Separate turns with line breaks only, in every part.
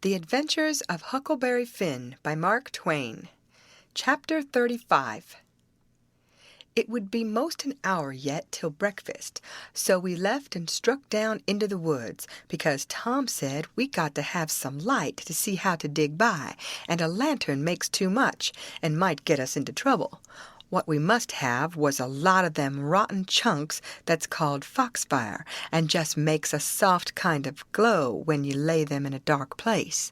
The Adventures of Huckleberry Finn by Mark Twain. Chapter 35. It would be most an hour yet till breakfast, so we left and struck down into the woods, because Tom said we got to have some light to see how to dig by, and a lantern makes too much, and might get us into trouble. What we must have was a lot of them rotten chunks that's called foxfire, and just makes a soft kind of glow when you lay them in a dark place.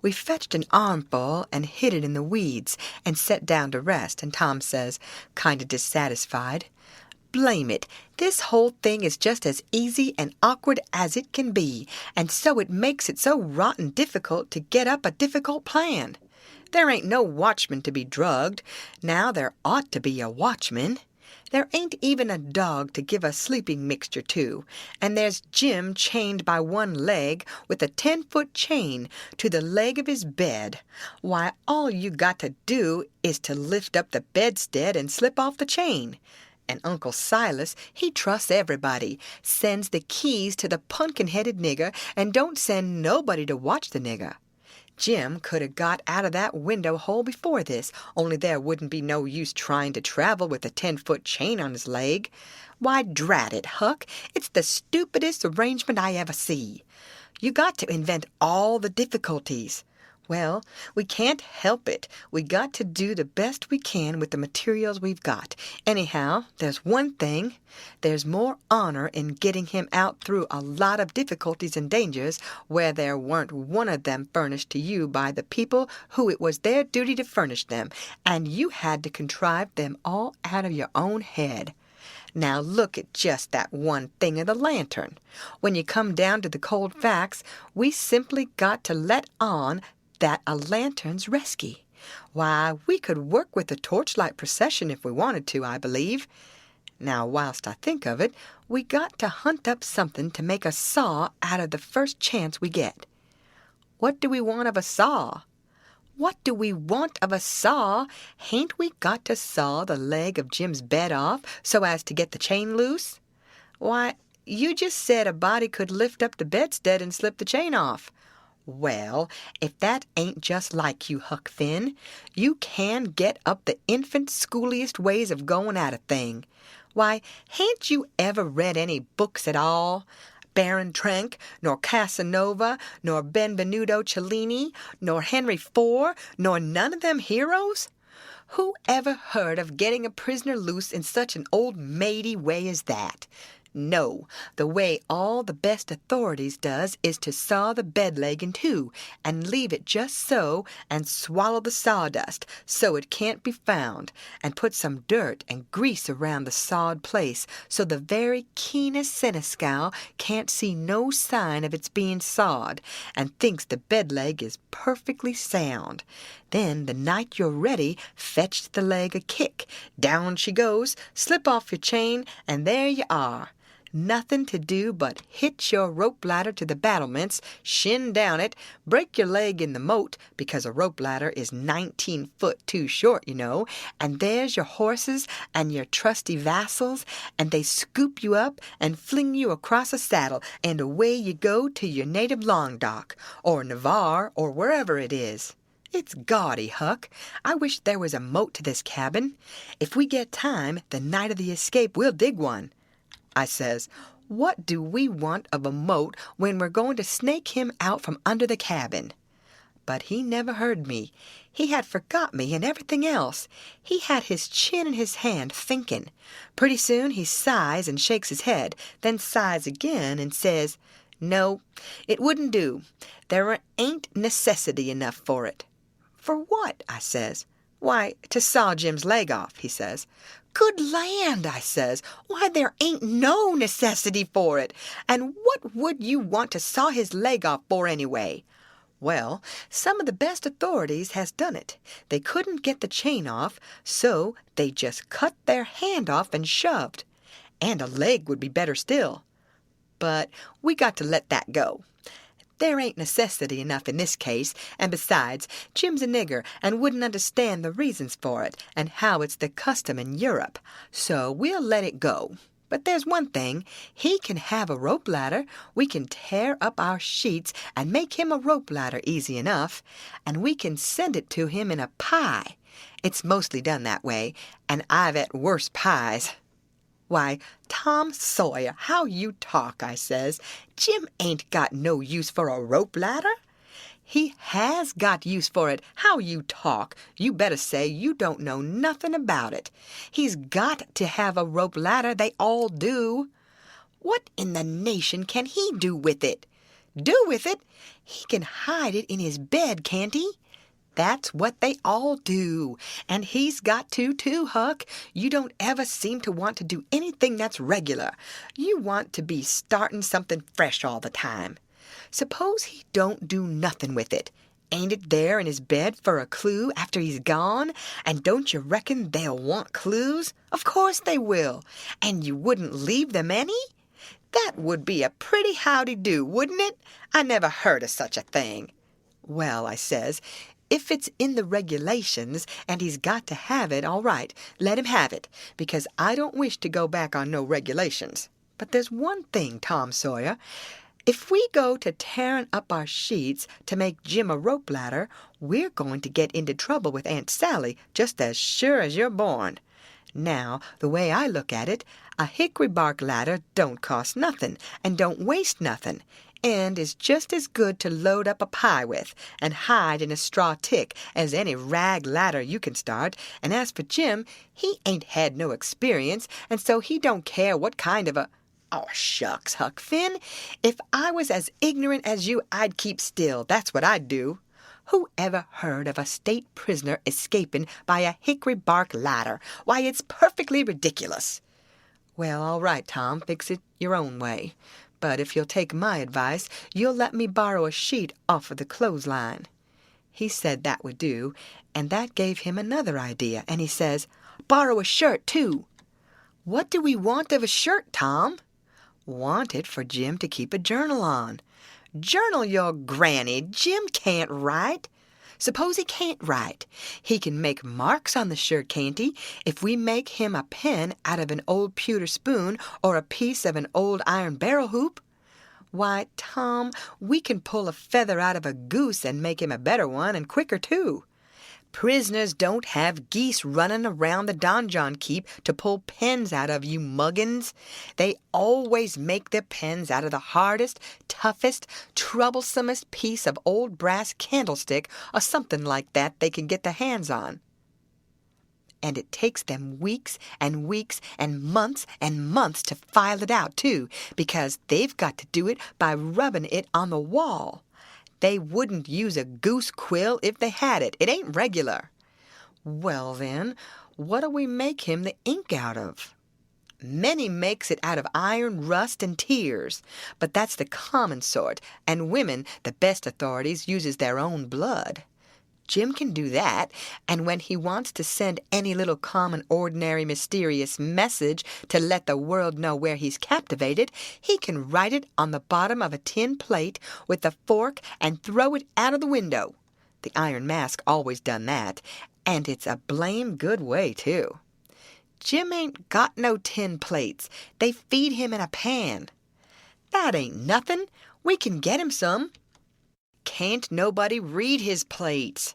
We fetched an armful and hid it in the weeds, and set down to rest, and Tom says, kind of dissatisfied, "Blame it, this whole thing is just as easy and awkward as it can be, and so it makes it so rotten difficult to get up a difficult plan. There ain't no watchman to be drugged. Now there ought to be a watchman. There ain't even a dog to give a sleeping mixture to, and there's Jim chained by one leg with a 10-foot chain to the leg of his bed. Why, all you got to do is to lift up the bedstead and slip off the chain. And Uncle Silas, he trusts everybody, sends the keys to the pumpkin-headed nigger, and don't send nobody to watch the nigger. Jim could have got out of that window hole before this, only there wouldn't be no use trying to travel with a 10-foot chain on his leg. Why, drat it, Huck, it's the stupidest arrangement I ever see. You got to invent all the difficulties. Well, we can't help it. We got to do the best we can with the materials we've got. Anyhow, there's one thing. There's more honor in getting him out through a lot of difficulties and dangers where there weren't one of them furnished to you by the people who it was their duty to furnish them, and you had to contrive them all out of your own head. Now look at just that one thing of the lantern. When you come down to the cold facts, we simply got to let on that a lantern's resky. Why, we could work with a torchlight procession if we wanted to, I believe. Now, whilst I think of it, we got to hunt up something to make a saw out of the first chance we get. What do we want of a saw? What do we want of a saw? Hain't we got to saw the leg of Jim's bed off so as to get the chain loose? Why, you just said a body could lift up the bedstead and slip the chain off. Well, if that ain't just like you, Huck Finn, you can get up the infant schooliest ways of going at a thing. Why, hain't you ever read any books at all? Baron Trenck, nor Casanova, nor Benvenuto Cellini, nor Henry IV, nor none of them heroes? Who ever heard of getting a prisoner loose in such an old maidy way as that? No, the way all the best authorities does is to saw the bed leg in two, and leave it just so, and swallow the sawdust, so it can't be found, and put some dirt and grease around the sawed place, so the very keenest seneschal can't see no sign of its being sawed, and thinks the bed leg is perfectly sound. Then, the night you're ready, fetch the leg a kick. Down she goes, slip off your chain, and there you are. Nothing to do but hitch your rope ladder to the battlements, shin down it, break your leg in the moat, because a rope ladder is 19 foot too short, you know, and there's your horses and your trusty vassals, and they scoop you up and fling you across a saddle, and away you go to your native Languedoc, or Navarre, or wherever it is. It's gaudy, Huck. I wish there was a moat to this cabin. If we get time, the night of the escape, we'll dig one. I says, what do we want of a moat when we're going to snake him out from under the cabin? But he never heard me. He had forgot me and everything else. He had his chin in his hand, thinking. Pretty soon he sighs and shakes his head, then sighs again and says, no, it wouldn't do. There ain't necessity enough for it. For what? I says. Why, to saw Jim's leg off, he says. Good land, I says. Why, there ain't no necessity for it. And what would you want to saw his leg off for anyway? Well, some of the best authorities has done it. They couldn't get the chain off, so they just cut their hand off and shoved. And a leg would be better still. But we got to let that go. There ain't necessity enough in this case, and besides, Jim's a nigger and wouldn't understand the reasons for it, and how it's the custom in Europe, so we'll let it go. But there's one thing. He can have a rope ladder. We can tear up our sheets and make him a rope ladder easy enough, and we can send it to him in a pie. It's mostly done that way, and I've et worse pies. Why, Tom Sawyer, how you talk, I says. Jim ain't got no use for a rope ladder. He has got use for it. How you talk. You better say you don't know nothing about it. He's got to have a rope ladder. They all do. What in the nation can he do with it? Do with it? He can hide it in his bed, can't he? That's what they all do. And he's got to, too, Huck. You don't ever seem to want to do anything that's regular. You want to be starting something fresh all the time. Suppose he don't do nothing with it. Ain't it there in his bed for a clue after he's gone? And don't you reckon they'll want clues? Of course they will. And you wouldn't leave them any? That would be a pretty howdy-do, wouldn't it? I never heard of such a thing. Well, I says, if it's in the regulations and he's got to have it, all right, let him have it, because I don't wish to go back on no regulations. But there's one thing, Tom Sawyer. If we go to tearing up our sheets to make Jim a rope ladder, we're going to get into trouble with Aunt Sally just as sure as you're born. Now, the way I look at it, a hickory bark ladder don't cost nothing and don't waste nothing, and is just as good to load up a pie with and hide in a straw tick as any rag ladder you can start. And as for Jim, he ain't had no experience, and so he don't care what kind of a... Oh, shucks, Huck Finn. If I was as ignorant as you, I'd keep still. That's what I'd do. Who ever heard of a state prisoner escaping by a hickory bark ladder? Why, it's perfectly ridiculous. Well, all right, Tom, fix it your own way. But if you'll take my advice, you'll let me borrow a sheet off of the clothesline. He said that would do, and that gave him another idea, and he says, borrow a shirt, too. What do we want of a shirt, Tom? Want it for Jim to keep a journal on. Journal your granny. Jim can't write. Suppose he can't write. He can make marks on the shirt, can't he? If we make him a pen out of an old pewter spoon or a piece of an old iron barrel hoop. Why, Tom, we can pull a feather out of a goose and make him a better one, and quicker, too. Prisoners don't have geese running around the donjon keep to pull pens out of, you muggins. They always make their pens out of the hardest, toughest, troublesomest piece of old brass candlestick or something like that they can get their hands on. And it takes them weeks and weeks and months to file it out, too, because they've got to do it by rubbing it on the wall. They wouldn't use a goose quill if they had it. It ain't regular. Well, then, what'll we make him the ink out of? Many makes it out of iron rust and tears, but that's the common sort, and women, the best authorities, uses their own blood. Jim can do that, and when he wants to send any little common, ordinary, mysterious message to let the world know where he's captivated, he can write it on the bottom of a tin plate with a fork and throw it out of the window. The Iron Mask always done that, and it's a blame good way, too. Jim ain't got no tin plates. They feed him in a pan. That ain't nothing. We can get him some. Can't nobody read his plates.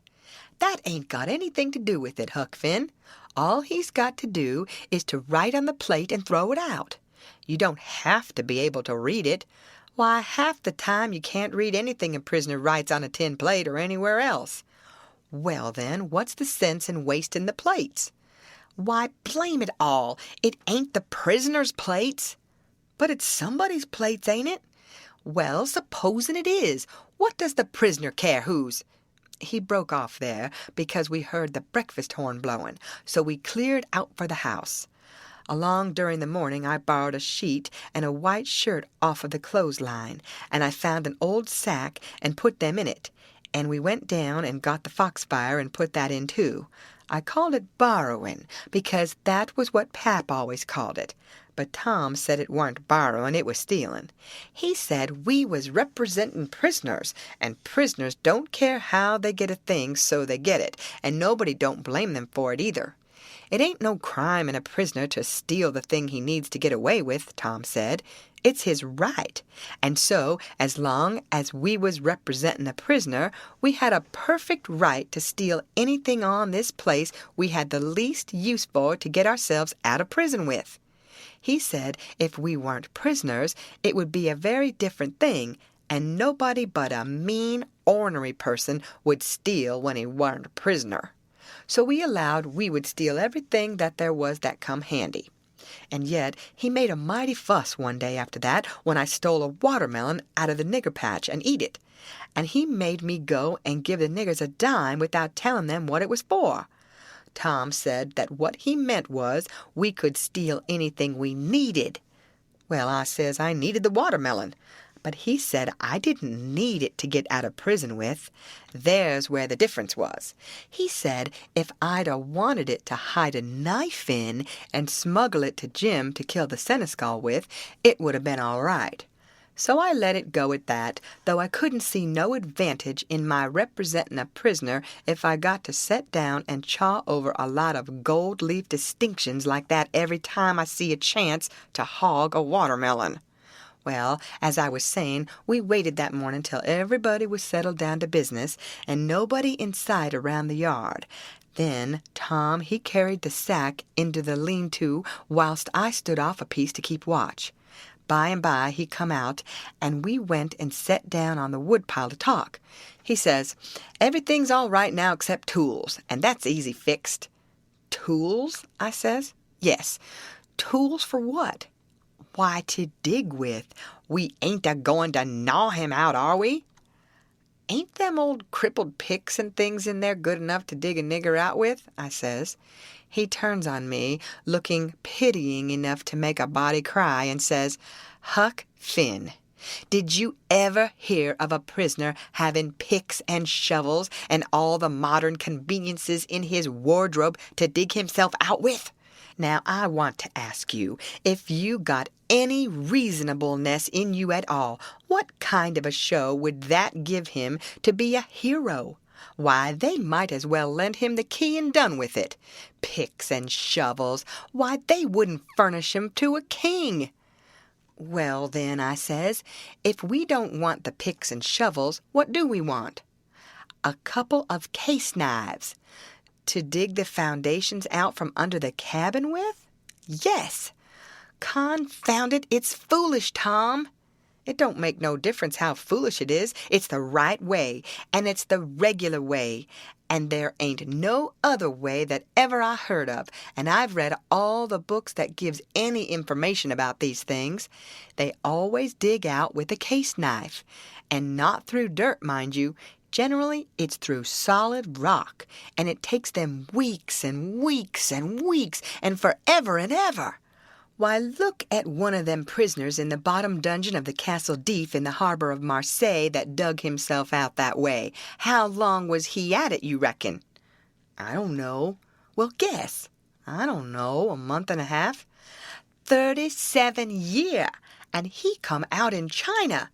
That ain't got anything to do with it, Huck Finn. All he's got to do is to write on the plate and throw it out. You don't have to be able to read it. Why, half the time you can't read anything a prisoner writes on a tin plate or anywhere else. Well, then, what's the sense in wasting the plates? Why, blame it all, it ain't the prisoner's plates. But it's somebody's plates, ain't it? Well, supposing it is, what does the prisoner care whose? He broke off there because we heard the breakfast horn blowing, so we cleared out for the house. Along during the morning I borrowed a sheet and a white shirt off of the clothesline, and I found an old sack and put them in it, and we went down and got the foxfire and put that in too. I called it borrowing because that was what Pap always called it. But Tom said it warn't borrowing, it was stealing. He said we was representing prisoners, and prisoners don't care how they get a thing, so they get it, and nobody don't blame them for it either. It ain't no crime in a prisoner to steal the thing he needs to get away with, Tom said. It's his right. And so, as long as we was representing a prisoner, we had a perfect right to steal anything on this place we had the least use for to get ourselves out of prison with. He said if we weren't prisoners, it would be a very different thing, and nobody but a mean, ornery person would steal when he weren't a prisoner. So we allowed we would steal everything that there was that come handy. And yet he made a mighty fuss one day after that when I stole a watermelon out of the nigger patch and eat it. And he made me go and give the niggers a dime without telling them what it was for. Tom said that what he meant was we could steal anything we needed. Well, I says I needed the watermelon. But he said I didn't need it to get out of prison with. There's where the difference was. He said if I'd a wanted it to hide a knife in and smuggle it to Jim to kill the seneschal with, it would have been all right. So I let it go at that, though I couldn't see no advantage in my representing a prisoner if I got to set down and chaw over a lot of gold-leaf distinctions like that every time I see a chance to hog a watermelon. Well, as I was saying, we waited that morning till everybody was settled down to business, and nobody in sight around the yard. Then Tom, he carried the sack into the lean-to, whilst I stood off a piece to keep watch. By and by he come out, and we went and set down on the woodpile to talk. He says, everything's all right now except tools, and that's easy fixed. Tools? I says. Yes. Tools for what? Why, to dig with. We ain't a-going to gnaw him out, are we? Ain't them old crippled picks and things in there good enough to dig a nigger out with? I says. He turns on me, looking pitying enough to make a body cry, and says, Huck Finn, did you ever hear of a prisoner having picks and shovels and all the modern conveniences in his wardrobe to dig himself out with? Now, I want to ask you, if you got any reasonableness in you at all, what kind of a show would that give him to be a hero? Why, they might as well lend him the key and done with it. Picks and shovels, why, they wouldn't furnish 'em to a king. Well, then, I says, if we don't want the picks and shovels, what do we want? A couple of case knives. To dig the foundations out from under the cabin with? Yes. Confound it, it's foolish, Tom. It don't make no difference how foolish it is. It's the right way, and it's the regular way, and there ain't no other way that ever I heard of, and I've read all the books that gives any information about these things. They always dig out with a case knife, and not through dirt, mind you. Generally, it's through solid rock, and it takes them weeks and weeks and weeks and forever and ever. Why, look at one of them prisoners in the bottom dungeon of the Castle d'If in the harbor of Marseille that dug himself out that way. How long was he at it, you reckon? I don't know. Well, guess. I don't know, a month and a half. 37 year, and he come out in China.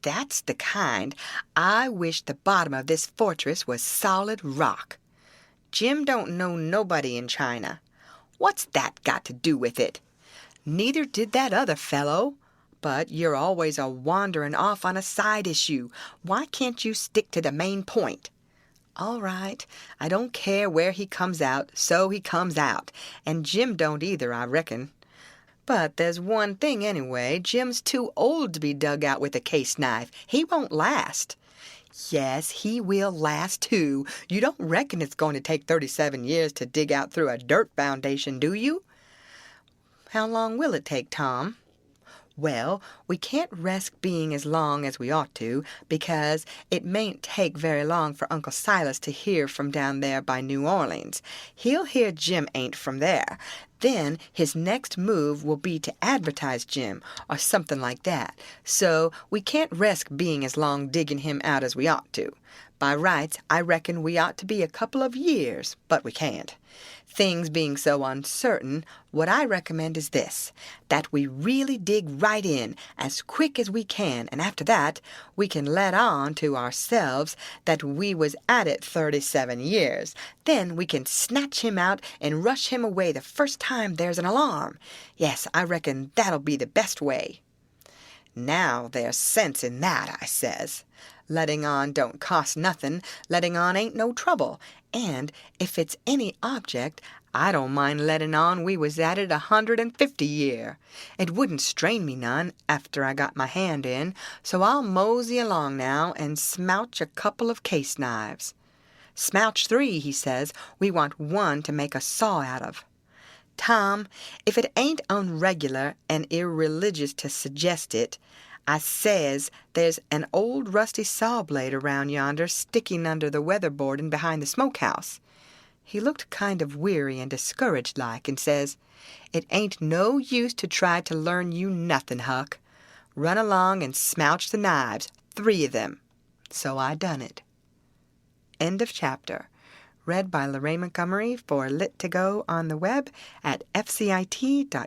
That's the kind. I wish the bottom of this fortress was solid rock. Jim don't know nobody in China. What's that got to do with it? Neither did that other fellow. But you're always a-wandering off on a side issue. Why can't you stick to the main point? All right, I don't care where he comes out, so he comes out. And Jim don't either, I reckon. But there's one thing anyway, Jim's too old to be dug out with a case knife. He won't last. Yes, he will last too. You don't reckon it's going to take 37 years to dig out through a dirt foundation, do you? How long will it take, Tom? Well, we can't risk being as long as we ought to, because it mayn't take very long for Uncle Silas to hear from down there by New Orleans. He'll hear Jim ain't from there. Then his next move will be to advertise Jim, or something like that. So we can't risk being as long digging him out as we ought to. By rights, I reckon we ought to be a couple of years, but we can't. Things being so uncertain, what I recommend is this, that we really dig right in as quick as we can, and after that, we can let on to ourselves that we was at it 37 years. Then we can snatch him out and rush him away the first time there's an alarm. Yes, I reckon that'll be the best way. Now there's sense in that, I says. Letting on don't cost nothing, letting on ain't no trouble, and if it's any object, I don't mind letting on we was at it 150 year. It wouldn't strain me none after I got my hand in, so I'll mosey along now and smouch a couple of case knives. Smouch 3, he says, we want one to make a saw out of. Tom, if it ain't unregular and irreligious to suggest it, I says there's an old rusty saw blade around yonder sticking under the weatherboarding behind the smokehouse. He looked kind of weary and discouraged like, and says, "It ain't no use to try to learn you nothing, Huck. Run along and smouch the knives, 3 of them." So I done it. End of chapter. Read by Lorraine Montgomery for Lit2Go on the web at fcit.usf.edu.